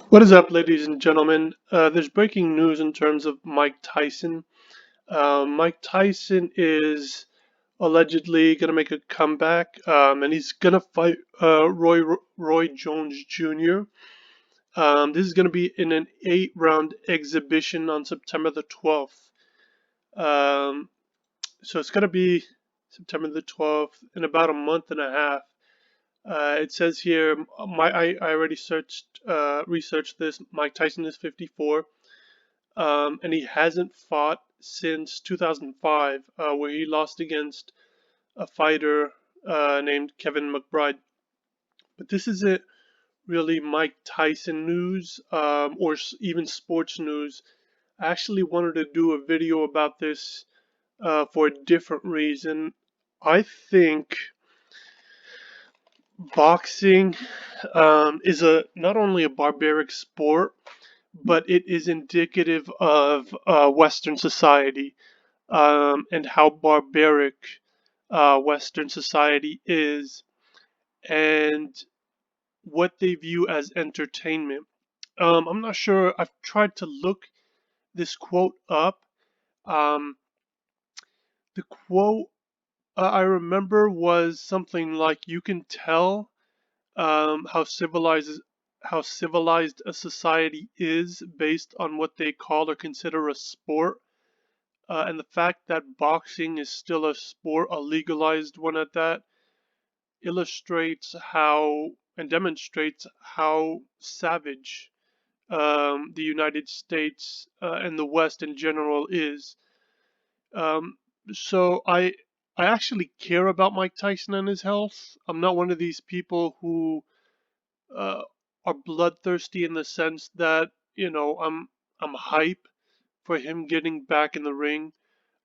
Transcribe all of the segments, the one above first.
What is up, ladies and gentlemen? There's breaking news in terms of Mike Tyson. Mike Tyson is allegedly going to make a comeback, and he's going to fight Roy Jones Jr. This is going to be in an 8-round exhibition on September the 12th. Um, so it's going to be September the 12th in about a month and a half. It says here, I already researched this. Mike Tyson is 54. And he hasn't fought since 2005, where he lost against a fighter named Kevin McBride. But this isn't really Mike Tyson news or even sports news. I actually wanted to do a video about this for a different reason. I think boxing is a not only a barbaric sport, but it is indicative of Western society and how barbaric Western society is and what they view as entertainment. I'm not sure. I've tried to look this quote up. Um, the quote I remember was something like, "You can tell how civilized a society is based on what they call or consider a sport." And the fact that boxing is still a sport, a legalized one at that, illustrates how and demonstrates how savage the United States and the West in general is. Um, so I actually care about Mike Tyson and his health. I'm not one of these people who uh, are bloodthirsty in the sense that I'm hype for him getting back in the ring.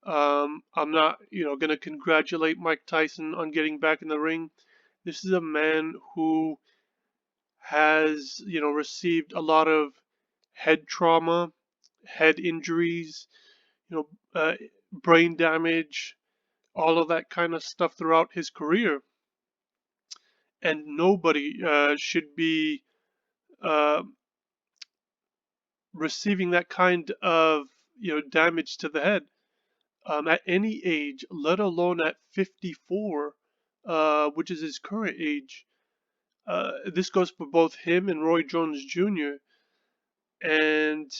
I'm not, going to congratulate Mike Tyson on getting back in the ring. This is a man who has, received a lot of head trauma, head injuries, you know, brain damage, all of that kind of stuff throughout his career. And nobody should be uh, receiving that kind of, damage to the head at any age, let alone at 54, which is his current age. This goes for both him and Roy Jones Jr. And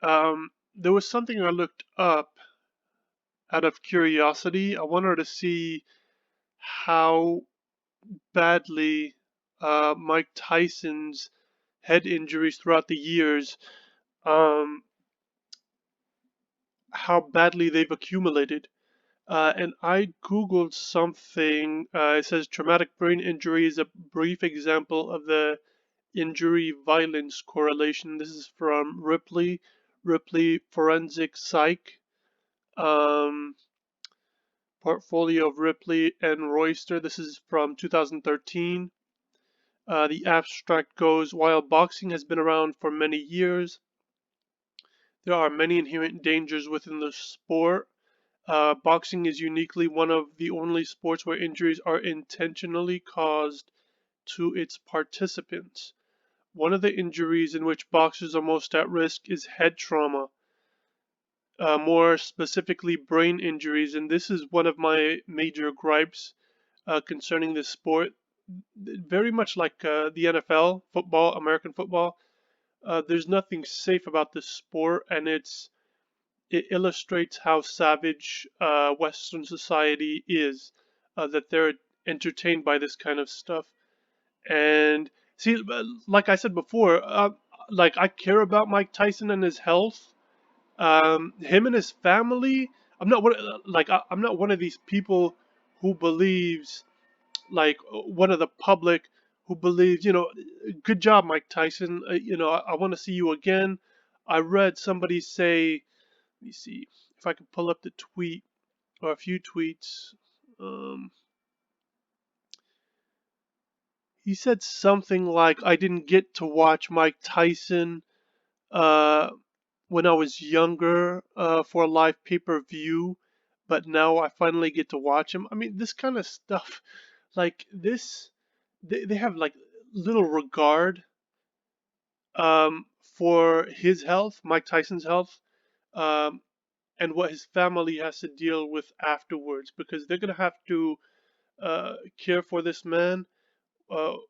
there was something I looked up out of curiosity. I wanted to see how badly Mike Tyson's head injuries throughout the years, um, how badly they've accumulated. And I googled something. It says traumatic brain injury is a brief example of the injury violence correlation. This is from Ripley Forensic Psych, um, portfolio of Ripley and Royster. This is from 2013. The abstract goes, while boxing has been around for many years, there are many inherent dangers within the sport. Boxing is uniquely one of the only sports where injuries are intentionally caused to its participants. One of the injuries in which boxers are most at risk is head trauma, more specifically brain injuries, and this is one of my major gripes concerning this sport. Very much like the NFL, football, American football, there's nothing safe about this sport, and it illustrates how savage Western society is, that they're entertained by this kind of stuff. And see, like I said before, like I care about Mike Tyson and his health. Him and his family. I'm not one of these people who believes like one of the public who believes, good job, Mike Tyson. I want to see you again. I read somebody say, let me see if I can pull up the tweet or a few tweets. Um, he said something like, "I didn't get to watch Mike Tyson uh, when I was younger for a live pay-per-view, but now I finally get to watch him." I mean, this kind of stuff, like this, they have like little regard for his health, Mike Tyson's health, um, and what his family has to deal with afterwards, because they're going to have to care for this man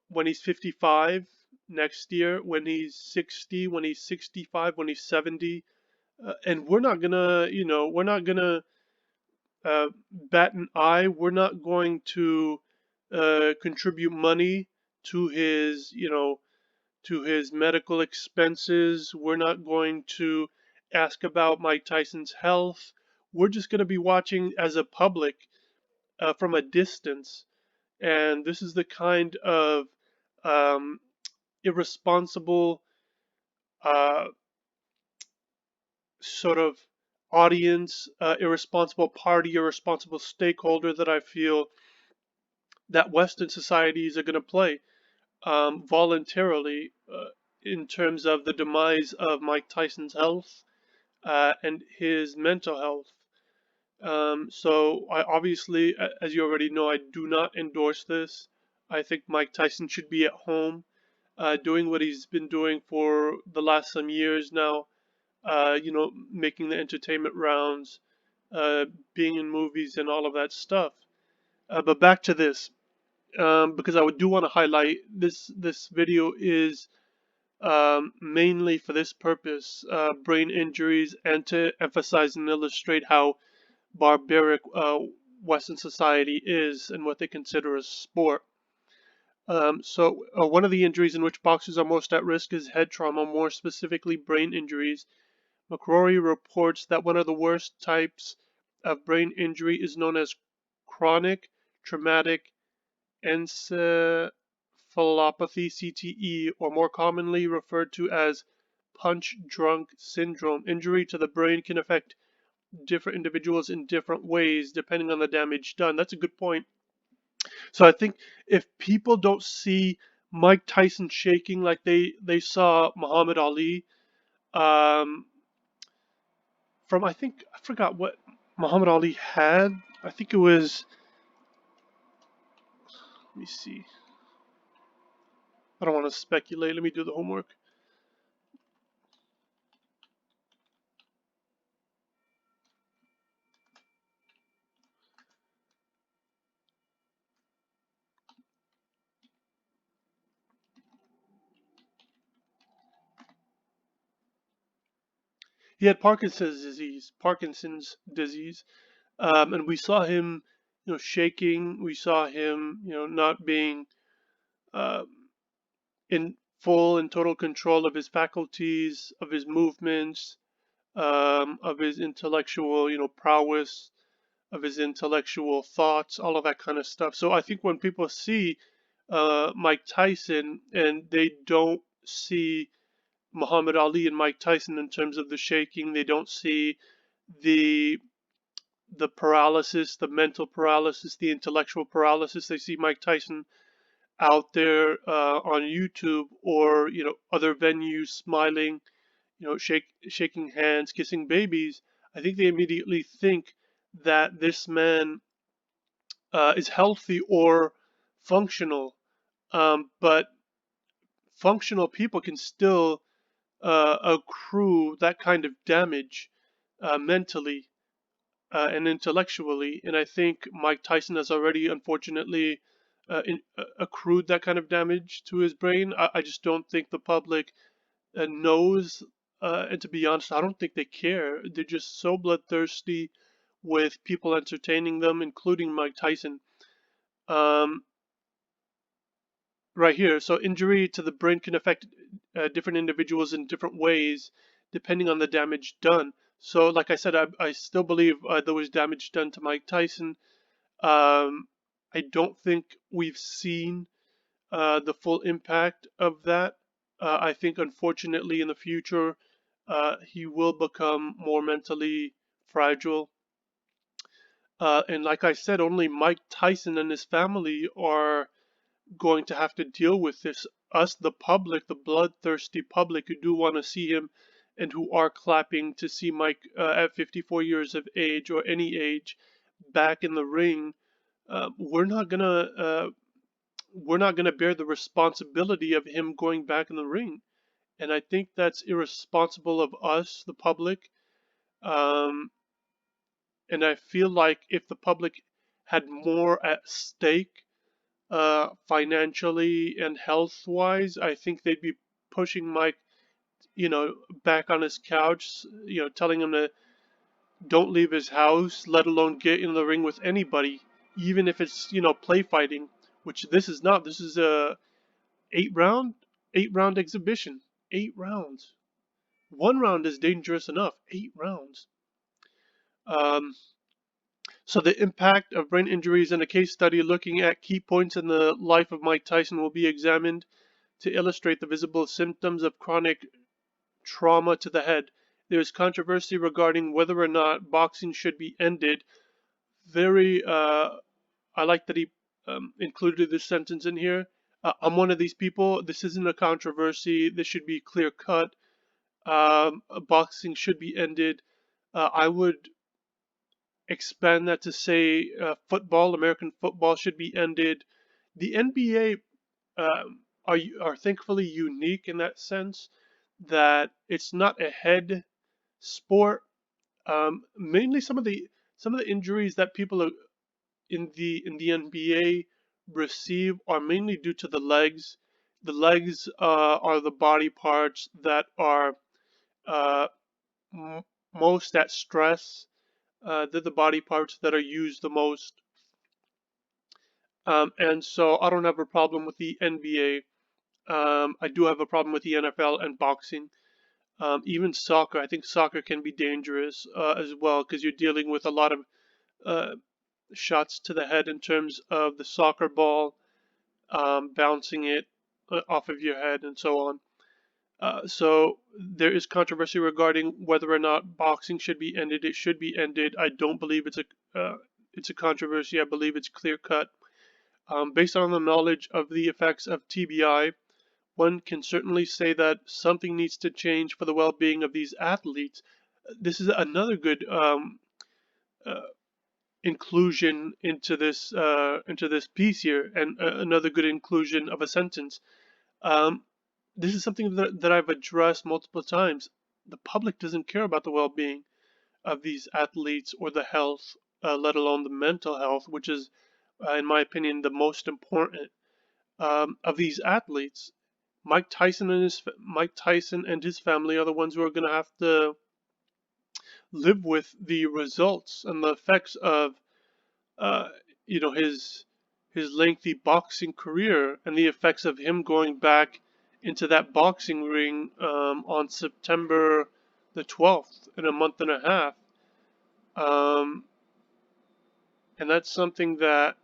when he's 55 next year, when he's 60, when he's 65, when he's 70. And we're not gonna, we're not gonna bat an eye. We're not going to contribute money to his, to his medical expenses. We're not going to ask about Mike Tyson's health. We're just going to be watching as a public from a distance. And this is the kind of um, irresponsible uh, sort of audience, irresponsible party, irresponsible stakeholder that I feel that Western societies are going to play voluntarily in terms of the demise of Mike Tyson's health and his mental health. So I obviously, as you already know, I do not endorse this. I think Mike Tyson should be at home doing what he's been doing for the last some years now, making the entertainment rounds, uh, being in movies and all of that stuff. But back to this, because I do want to highlight this video is mainly for this purpose, brain injuries, and to emphasize and illustrate how barbaric Western society is and what they consider a sport. So one of the injuries in which boxers are most at risk is head trauma, more specifically brain injuries. McCrory reports that one of the worst types of brain injury is known as chronic traumatic encephalopathy (CTE), or more commonly referred to as punch drunk syndrome. Injury to the brain can affect different individuals in different ways depending on the damage done. That's a good point. So I think if people don't see Mike Tyson shaking like they saw Muhammad Ali, um, from I think I forgot what Muhammad Ali had. I think it was. Let me see. I don't want to speculate. Let me do the homework. He had Parkinson's disease, and we saw him, shaking. We saw him, not being uh, in full and total control of his faculties, of his movements, of his intellectual, prowess, of his intellectual thoughts, all of that kind of stuff. So I think when people see Mike Tyson and they don't see Muhammad Ali and Mike Tyson in terms of the shaking, they don't see the paralysis, the mental paralysis, the intellectual paralysis. They see Mike Tyson out there on YouTube or other venues, smiling, shaking hands, kissing babies. I think they immediately think that this man is healthy or functional. But functional people can still accrue that kind of damage mentally and intellectually. And I think Mike Tyson has already, unfortunately, accrued that kind of damage to his brain. I just don't think the public knows. And to be honest, I don't think they care. They're just so bloodthirsty with people entertaining them, including Mike Tyson. Um, right here. So injury to the brain can affect different individuals in different ways depending on the damage done. So, like I said, I still believe there was damage done to Mike Tyson. I don't think we've seen the full impact of that. I think, unfortunately, in the future, he will become more mentally fragile. And like I said, only Mike Tyson and his family are going to have to deal with this. Us, the public, the bloodthirsty public who do want to see him and who are clapping to see Mike at 54 years of age or any age back in the ring, we're not gonna bear the responsibility of him going back in the ring. and I think that's irresponsible of us, the public. Um, and I feel like if the public had more at stake, financially and health wise, I think they'd be pushing Mike, back on his couch, telling him to don't leave his house, let alone get in the ring with anybody, even if it's, play fighting, which this is not. This is a eight round, 8 round exhibition. 8 rounds. 1 round is dangerous enough. 8 rounds. Um, so the impact of brain injuries in a case study looking at key points in the life of Mike Tyson will be examined to illustrate the visible symptoms of chronic trauma to the head. There is controversy regarding whether or not boxing should be ended. Very, I like that he included this sentence in here. I'm one of these people. This isn't a controversy. This should be clear cut. Boxing should be ended. I would expand that to say football, American football, should be ended. The NBA are thankfully unique in that sense that it's not a head sport. Mainly some of the injuries that people are in the NBA receive are mainly due to the legs. The legs are the body parts that are uh, m- most at stress. They're the body parts that are used the most. And so I don't have a problem with the NBA. I do have a problem with the NFL and boxing. Even soccer. I think soccer can be dangerous as well because you're dealing with a lot of uh, shots to the head in terms of the soccer ball bouncing it off of your head and so on. So there is controversy regarding whether or not boxing should be ended. It should be ended. I don't believe it's a controversy. I believe it's clear cut. Based on the knowledge of the effects of TBI, one can certainly say that something needs to change for the well-being of these athletes. This is another good uh, inclusion into this piece here, and another good inclusion of a sentence. Um, this is something that I've addressed multiple times. The public doesn't care about the well-being of these athletes or the health, let alone the mental health, which is, in my opinion, the most important of these athletes. Mike Tyson and his family are the ones who are going to have to live with the results and the effects of uh, his lengthy boxing career and the effects of him going back into that boxing ring on September the 12th in a month and a half. Um, and that's something that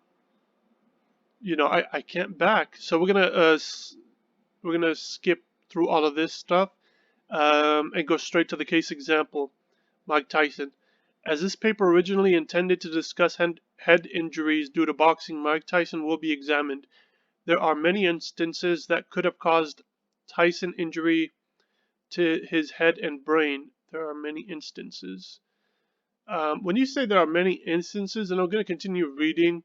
I can't back. So we're gonna skip through all of this stuff and go straight to the case example, Mike Tyson. As this paper originally intended to discuss head injuries due to boxing, Mike Tyson will be examined. There are many instances that could have caused Tyson injury to his head and brain. There are many instances. When you say there are many instances, and I'm going to continue reading,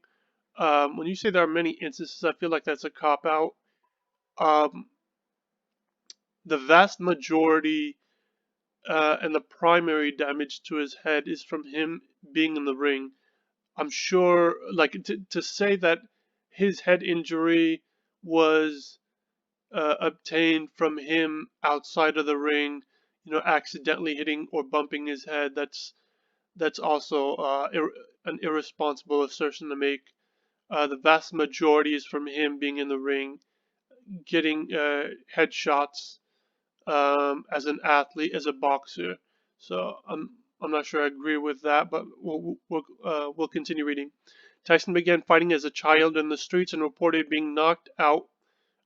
when you say there are many instances, I feel like that's a cop out. Um, the vast majority and the primary damage to his head is from him being in the ring. I'm sure, like, to say that his head injury was obtained from him outside of the ring, accidentally hitting or bumping his head, that's also an irresponsible assertion to make. The vast majority is from him being in the ring, getting headshots as an athlete, as a boxer. So I'm not sure I agree with that, but we'll continue reading. Tyson began fighting as a child in the streets and reported being knocked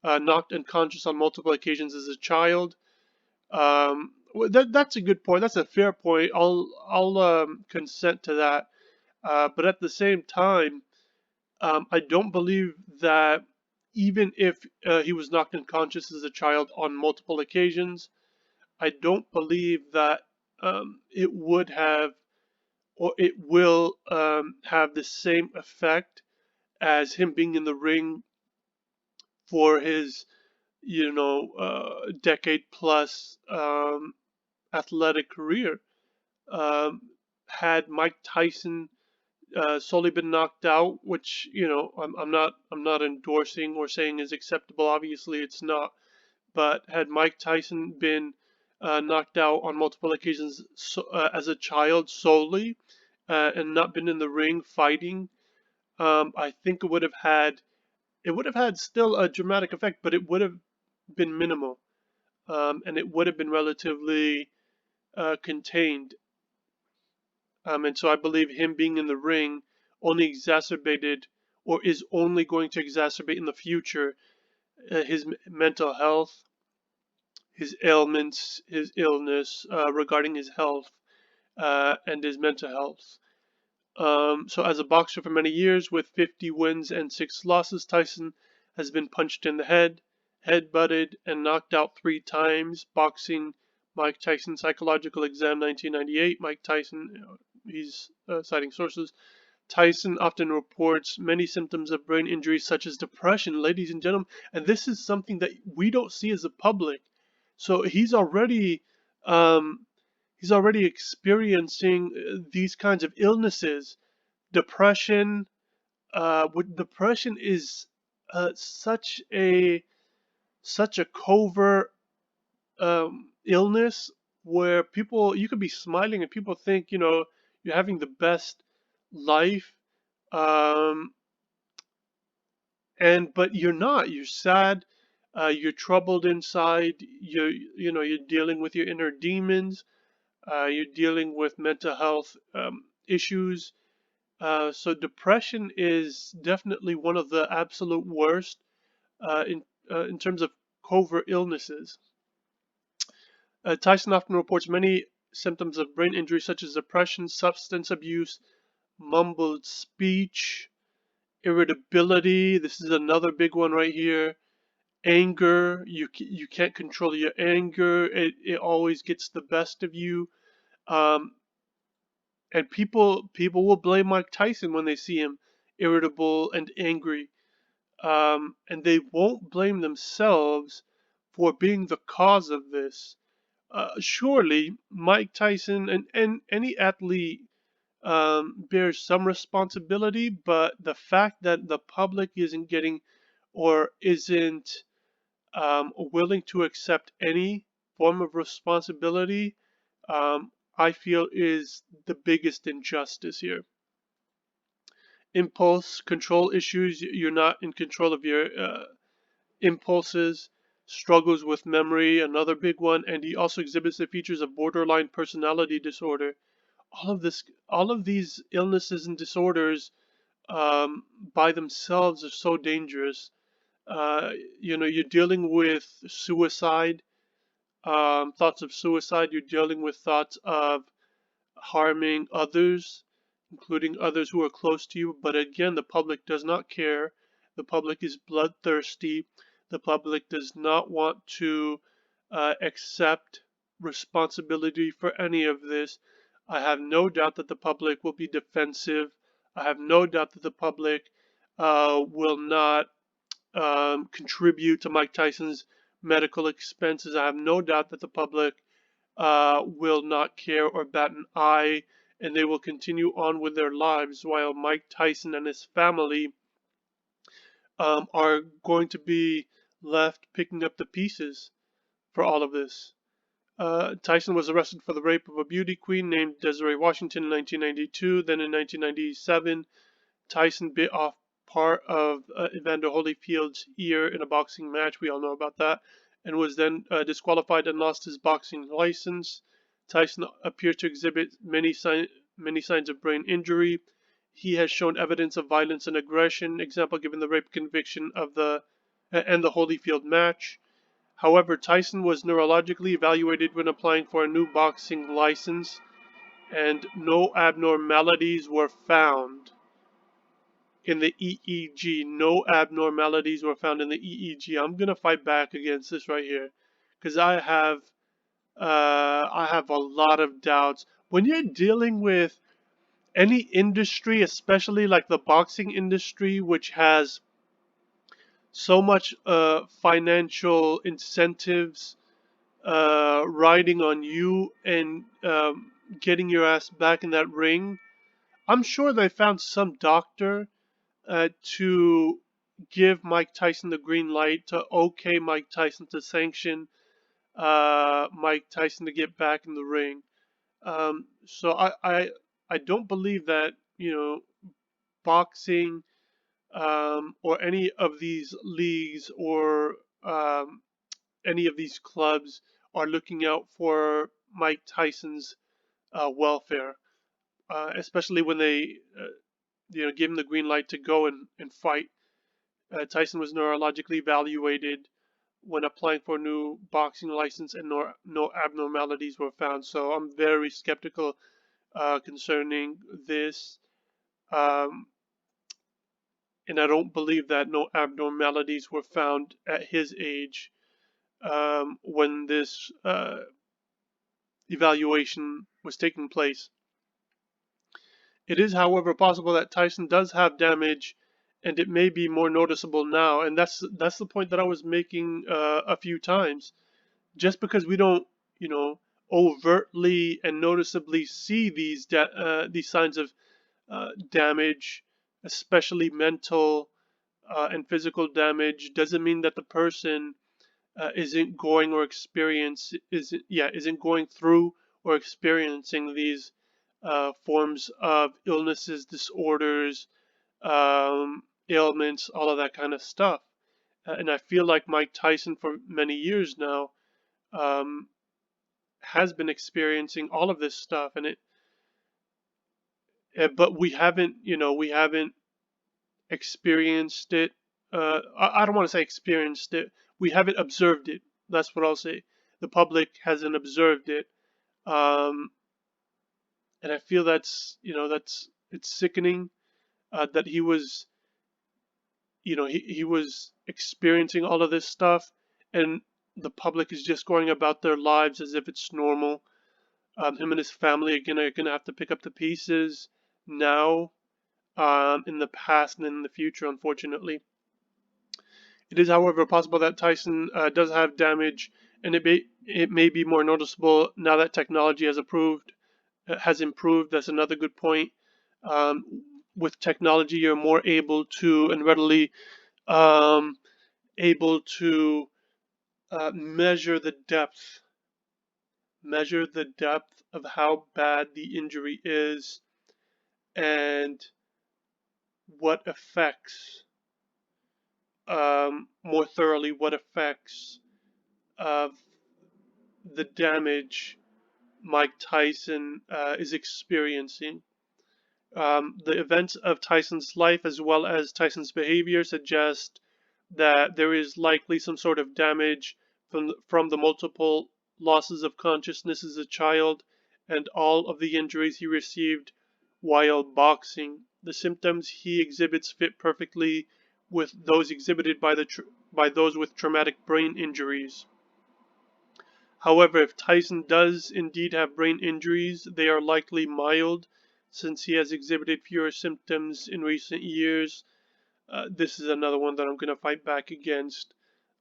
unconscious on multiple occasions as a child. That's a good point. That's a fair point. I'll consent to that. But at the same time, I don't believe that even if he was knocked unconscious as a child on multiple occasions, I don't believe that it would have or it will have the same effect as him being in the ring for his decade plus athletic career. Um, had Mike Tyson solely been knocked out, which I'm not endorsing or saying is acceptable. Obviously, it's not. But had Mike Tyson been knocked out on multiple occasions as a child solely, and not been in the ring fighting, I think it would have had still a dramatic effect, but it would have been minimal, and it would have been relatively contained. And so I believe him being in the ring only exacerbated, or is only going to exacerbate in the future, his mental health, his ailments, his illness, regarding his health, and his mental health. So as a boxer for many years with 50 wins and 6 losses, Tyson has been punched in the head butted, and knocked out 3 times. Boxing Mike Tyson Psychological Exam 1998. Mike Tyson, he's citing sources. Tyson often reports many symptoms of brain injury such as depression, ladies and gentlemen, and this is something that we don't see as a public. So um, he's already experiencing these kinds of illnesses. Depression, depression is such a covert illness, where you could be smiling and people think you're having the best life, um, and but you're not. You're sad. You're troubled inside. You're dealing with your inner demons. You're dealing with mental health issues. So depression is definitely one of the absolute worst in terms of covert illnesses. Tyson often reports many symptoms of brain injury such as depression, substance abuse, mumbled speech, irritability. This is another big one right here. Anger. You can't control your anger. It always gets the best of you. Um, and people will blame Mike Tyson when they see him irritable and angry. And they won't blame themselves for being the cause of this. Surely Mike Tyson and any athlete bears some responsibility, but the fact that the public isn't getting, or isn't willing to accept any form of responsibility, I feel is the biggest injustice here. Impulse control issues. You're not in control of your impulses. Struggles with memory, another big one. And he also exhibits the features of borderline personality disorder. All of these illnesses and disorders, by themselves, are so dangerous. You're dealing with suicide, thoughts of suicide. You're dealing with thoughts of harming others, including others who are close to you. But again, the public does not care. The public is bloodthirsty. The public does not want to accept responsibility for any of this. I have no doubt that the public will be defensive. I have no doubt that the public will not contribute to Mike Tyson's medical expenses. I have no doubt that the public will not care or bat an eye, and they will continue on with their lives while Mike Tyson and his family are going to be left picking up the pieces for all of this. Tyson was arrested for the rape of a beauty queen named Desiree Washington in 1992. Then in 1997, Tyson bit off part of Evander Holyfield's ear in a boxing match. We all know about that. And was then disqualified and lost his boxing license. Tyson appeared to exhibit many signs of brain injury. He has shown evidence of violence and aggression, example given the rape conviction of the Holyfield match. However, Tyson was neurologically evaluated when applying for a new boxing license, and no abnormalities were found in the EEG. No abnormalities were found in the EEG. I'm gonna fight back against this right here, because I have a lot of doubts when you're dealing with any industry, especially like the boxing industry, which has so much financial incentives riding on you and getting your ass back in that ring. I'm sure they found some doctor to give Mike Tyson the green light to okay Mike Tyson to sanction Mike Tyson to get back in the ring. So I don't believe that boxing or any of these leagues or any of these clubs are looking out for Mike Tyson's welfare, especially when they give him the green light to go and fight. Tyson was neurologically evaluated when applying for a new boxing license, and no abnormalities were found. So I'm very skeptical concerning this, um, and I don't believe that no abnormalities were found at his age when this evaluation was taking place. It is, however, possible that Tyson does have damage, and it may be more noticeable now. And that's the point that I was making a few times. Just because we don't, overtly and noticeably see these signs of damage, especially mental and physical damage, doesn't mean that the person isn't going or experience isn't going through or experiencing these forms of illnesses, disorders, ailments, all of that kind of stuff. And I feel like Mike Tyson for many years now um, has been experiencing all of this stuff, and but we haven't experienced it. I don't want to say experienced it. We haven't observed it. That's what I'll say. The public hasn't observed it, um, and I feel that's it's sickening that he was experiencing all of this stuff, and the public is just going about their lives as if it's normal. Him and his family again are gonna have to pick up the pieces now, in the past, and in the future, unfortunately. It is, however, possible that Tyson does have damage, and it may be more noticeable now that technology has improved. That's another good point. With technology, you're more able to and readily um, able to measure the depth of how bad the injury is, and what affects more thoroughly what affects of the damage Mike Tyson is experiencing. The events of Tyson's life, as well as Tyson's behavior, suggest that there is likely some sort of damage from the multiple losses of consciousness as a child and all of the injuries he received while boxing. The symptoms he exhibits fit perfectly with those exhibited by those with traumatic brain injuries. However, if Tyson does indeed have brain injuries, they are likely mild, since he has exhibited fewer symptoms in recent years. This is another one that I'm going to fight back against.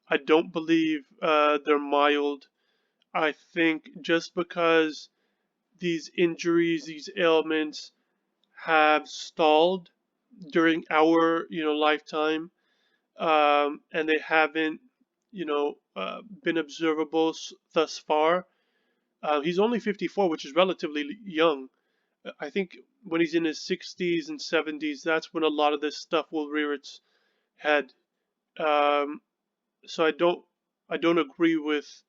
I don't believe they're mild. I think just because these injuries, these ailments have stalled during our lifetime, and they haven't been observable thus far. He's only 54, which is relatively young. I think when he's in his 60s and 70s, that's when a lot of this stuff will rear its head. Um, so I don't agree with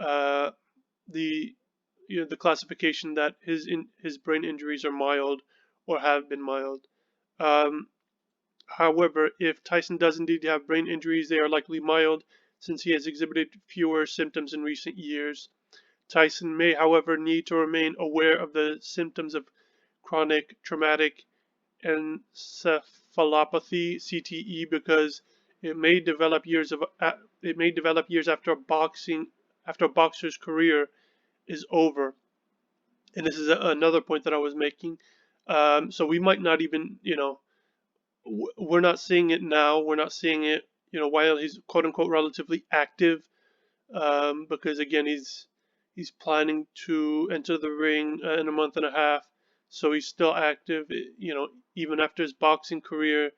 uh, the the classification that his brain injuries are mild or have been mild. Um, However, if Tyson does indeed have brain injuries, they are likely mild, since he has exhibited fewer symptoms in recent years. Tyson may, however, need to remain aware of the symptoms of chronic traumatic encephalopathy (CTE) because it may develop years after a boxer's career is over. And this is another point that I was making. So we might not even, we're not seeing it now. We're not seeing it while he's quote unquote relatively active, because again he's planning to enter the ring in a month and a half, so he's still active. Even after his boxing career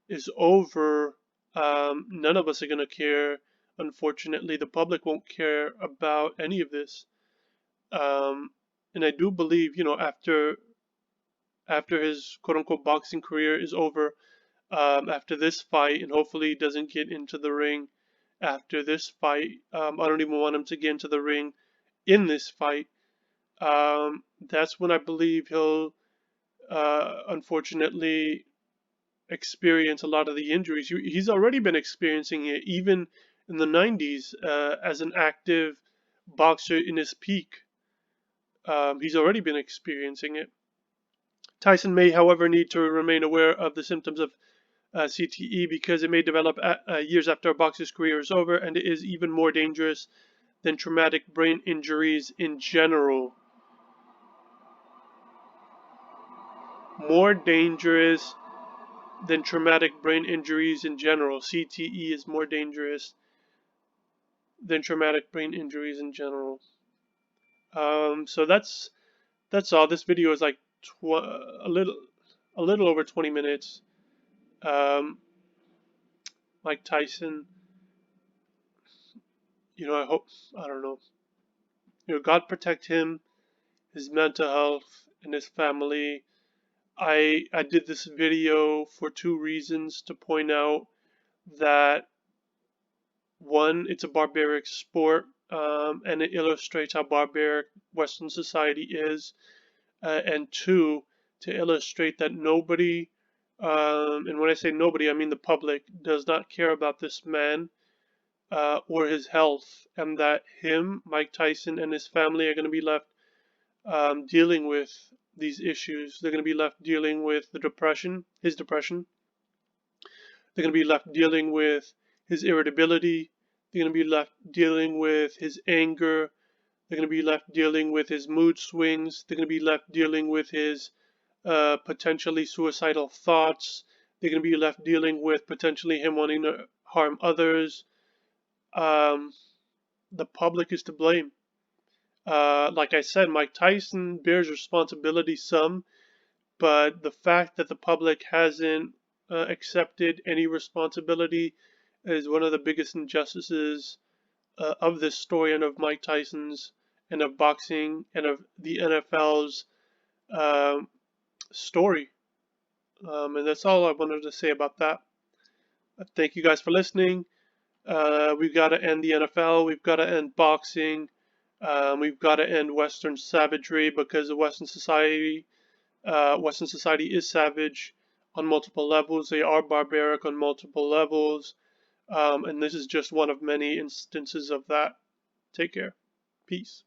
is over, none of us are gonna care. Unfortunately, the public won't care about any of this. And I do believe, after his quote unquote boxing career is over, after this fight, and hopefully he doesn't get into the ring after this fight. I don't even want him to get into the ring in this fight. That's when I believe he'll unfortunately experience a lot of the injuries. He's already been experiencing it, even in the 90s, as an active boxer in his peak. He's already been experiencing it. Tyson may, however, need to remain aware of the symptoms of CTE because it may develop years after a boxer's career is over, and it is even more dangerous than traumatic brain injuries in general. More dangerous than traumatic brain injuries in general. CTE is more dangerous than traumatic brain injuries in general. So that's all. This video is like a little over 20 minutes. Mike Tyson, I don't know. God protect him, his mental health, and his family. I did this video for two reasons: to point out that one, it's a barbaric sport, and it illustrates how barbaric Western society is, and two, to illustrate that nobody, and when I say nobody, I mean the public, does not care about this man or his health, and that Mike Tyson, and his family are going to be left dealing with these issues. They're going to be left dealing with his depression. They're going to be left dealing with his irritability. They're going to be left dealing with his anger. They're going to be left dealing with his mood swings. They're going to be left dealing with his potentially suicidal thoughts. They're going to be left dealing with potentially him wanting to harm others. The public is to blame. Like I said, Mike Tyson bears responsibility some, but the fact that the public hasn't accepted any responsibility is one of the biggest injustices of this story, and of Mike Tyson's, and of boxing, and of the NFL's story. And that's all I wanted to say about that. Thank you guys for listening. We've got to end the NFL. We've got to end boxing. We've got to end Western savagery, because the Western society is savage on multiple levels. They are barbaric on multiple levels. And this is just one of many instances of that. Take care. Peace.